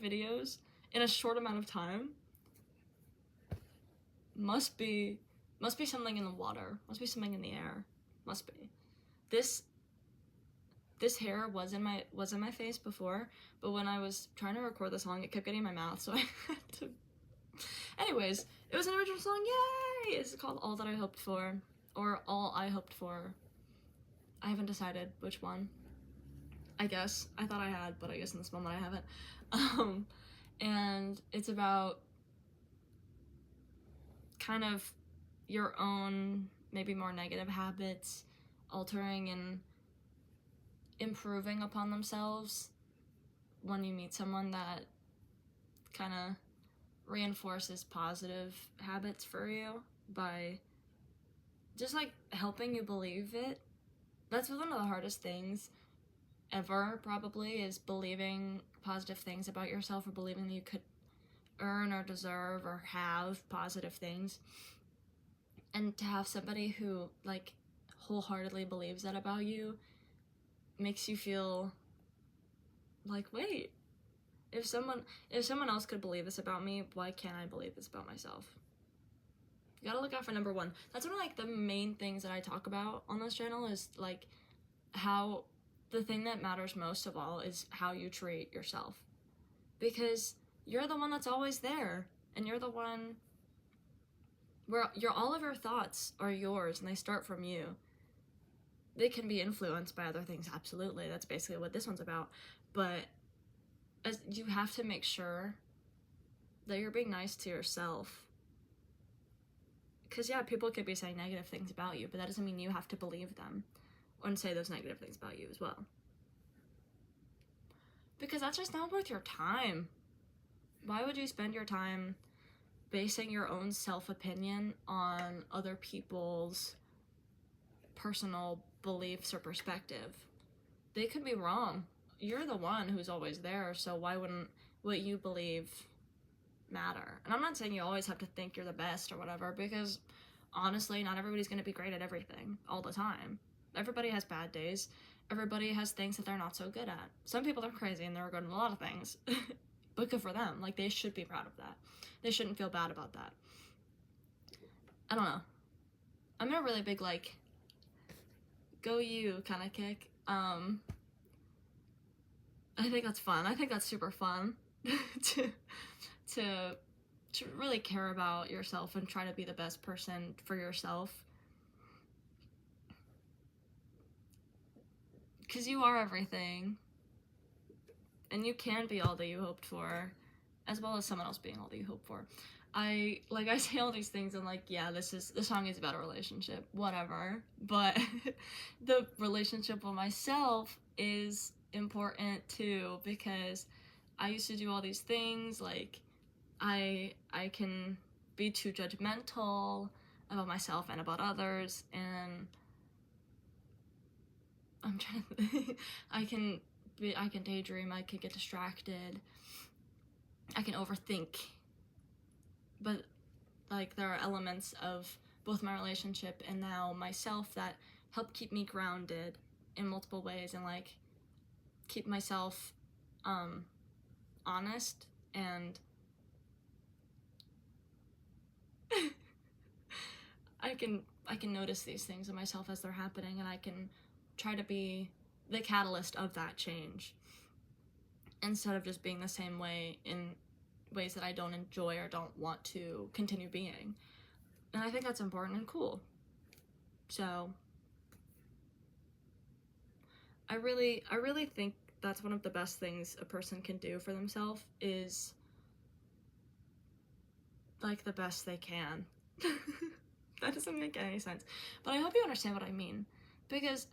videos in a short amount of time must be something in the water, must be something in the air, must be. This hair was in my face before, but when I was trying to record the song, it kept getting in my mouth, so I had to. Anyways, it was an original song, yay! It's called All That I Hoped For, or All I Hoped For. I haven't decided which one. I guess. I thought I had, but I guess in this moment I haven't. And it's about kind of your own, maybe more negative habits, altering and improving upon themselves when you meet someone that kind of reinforces positive habits for you by just like helping you believe it. That's one of the hardest things ever, probably, is believing positive things about yourself, or believing that you could earn or deserve or have positive things. And to have somebody who like wholeheartedly believes that about you makes you feel like, wait, if someone else could believe this about me, why can't I believe this about myself? You gotta look out for number one. That's one of like the main things that I talk about on this channel, is like how the thing that matters most of all is how you treat yourself, because you're the one that's always there, and you're the one where all of your thoughts are yours and they start from you. They can be influenced by other things, absolutely. That's basically what this one's about. But you have to make sure that you're being nice to yourself. Because yeah, people could be saying negative things about you, but that doesn't mean you have to believe them and say those negative things about you as well. Because that's just not worth your time. Why would you spend your time basing your own self-opinion on other people's personal beliefs or perspective? They could be wrong. You're the one who's always there, so why wouldn't what you believe matter? And I'm not saying you always have to think you're the best or whatever, because honestly, not everybody's going to be great at everything all the time. Everybody has bad days. Everybody has things that they're not so good at. Some people are crazy and they're good at a lot of things. But good for them. Like, they should be proud of that. They shouldn't feel bad about that. I don't know. I'm in a really big, like, go you kind of kick. I think that's fun. I think that's super fun to really care about yourself and try to be the best person for yourself. Because you are everything. And you can be all that you hoped for, as well as someone else being all that you hoped for. I say all these things and like, yeah, the song is about a relationship, whatever. But the relationship with myself is important too, because I used to do all these things, like I can be too judgmental about myself and about others, and I'm trying to I can daydream, I can get distracted, I can overthink. But like, there are elements of both my relationship and now myself that help keep me grounded in multiple ways, and like keep myself honest, and I can notice these things in myself as they're happening, and I can try to be the catalyst of that change instead of just being the same way in ways that I don't enjoy or don't want to continue being. And I think that's important and cool. So I really think that's one of the best things a person can do for themselves, is like the best they can. That doesn't make any sense, but I hope you understand what I mean, because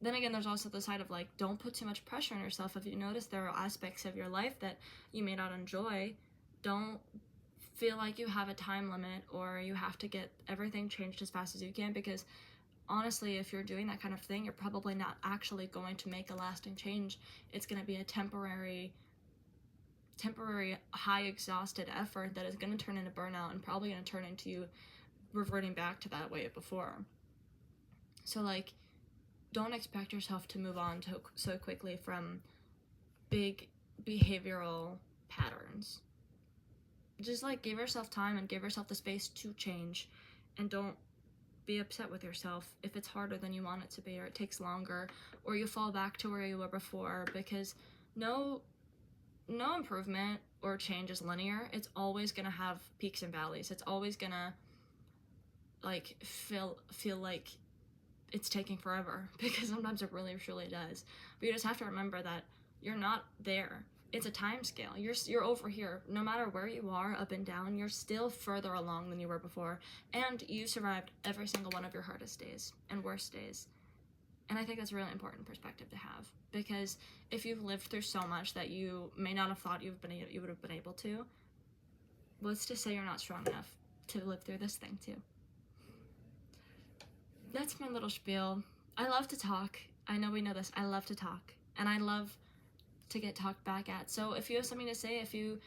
then again, there's also the side of like, don't put too much pressure on yourself. If you notice there are aspects of your life that you may not enjoy, don't feel like you have a time limit or you have to get everything changed as fast as you can, because honestly, if you're doing that kind of thing, you're probably not actually going to make a lasting change. It's going to be a temporary high exhausted effort that is going to turn into burnout, and probably going to turn into you reverting back to that way before. So like, don't expect yourself to move on so quickly from big behavioral patterns. Just like give yourself time and give yourself the space to change, and don't be upset with yourself if it's harder than you want it to be, or it takes longer, or you fall back to where you were before, because no improvement or change is linear. It's always gonna have peaks and valleys. It's always gonna like feel like it's taking forever, because sometimes it really truly does. But you just have to remember that you're not there. It's a time scale. You're over here. No matter where you are, up and down, you're still further along than you were before, and you survived every single one of your hardest days and worst days. And I think that's a really important perspective to have, because if you've lived through so much that you may not have thought you would have been able to, what's to say you're not strong enough to live through this thing too? That's my little spiel. I love to talk. I know we know this. I love to talk, and I love to get talked back at. So if you have something to say, if you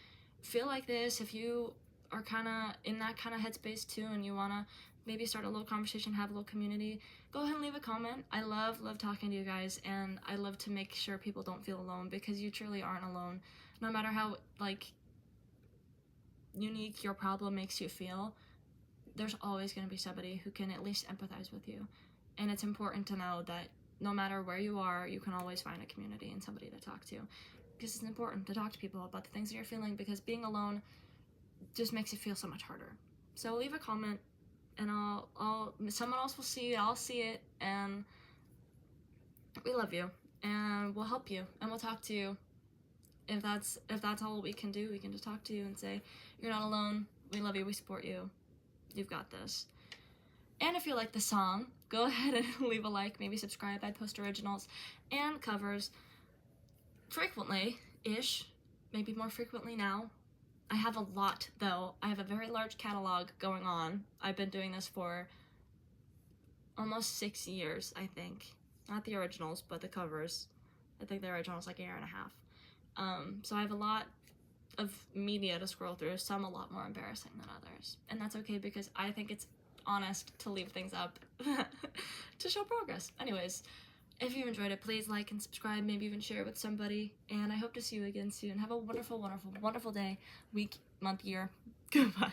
feel like this, if you are kind of in that kind of headspace too, and you want to maybe start a little conversation, have a little community, go ahead and leave a comment. I love talking to you guys, and I love to make sure people don't feel alone, because you truly aren't alone. No matter how like unique your problem makes you feel, there's always going to be somebody who can at least empathize with you. And it's important to know that no matter where you are, you can always find a community and somebody to talk to, because it's important to talk to people about the things that you're feeling, because being alone just makes it feel so much harder. So leave a comment, and someone else will see it, I'll see it, and we love you, and we'll help you, and we'll talk to you. If that's all we can do, we can just talk to you and say, you're not alone, we love you, we support you, you've got this. And if you like the song, go ahead and leave a like, maybe subscribe. I post originals and covers frequently-ish, maybe more frequently now. I have a lot, though. I have a very large catalog going on. I've been doing this for almost 6 years, I think. Not the originals, but the covers. I think the original's like a year and a half. So I have a lot of media to scroll through, some a lot more embarrassing than others. And that's okay, because I think it's honest to leave things up to show progress. Anyways, if you enjoyed it, please like and subscribe, maybe even share it with somebody, and I hope to see you again soon. Have a wonderful, wonderful, wonderful day, week, month, year. Goodbye.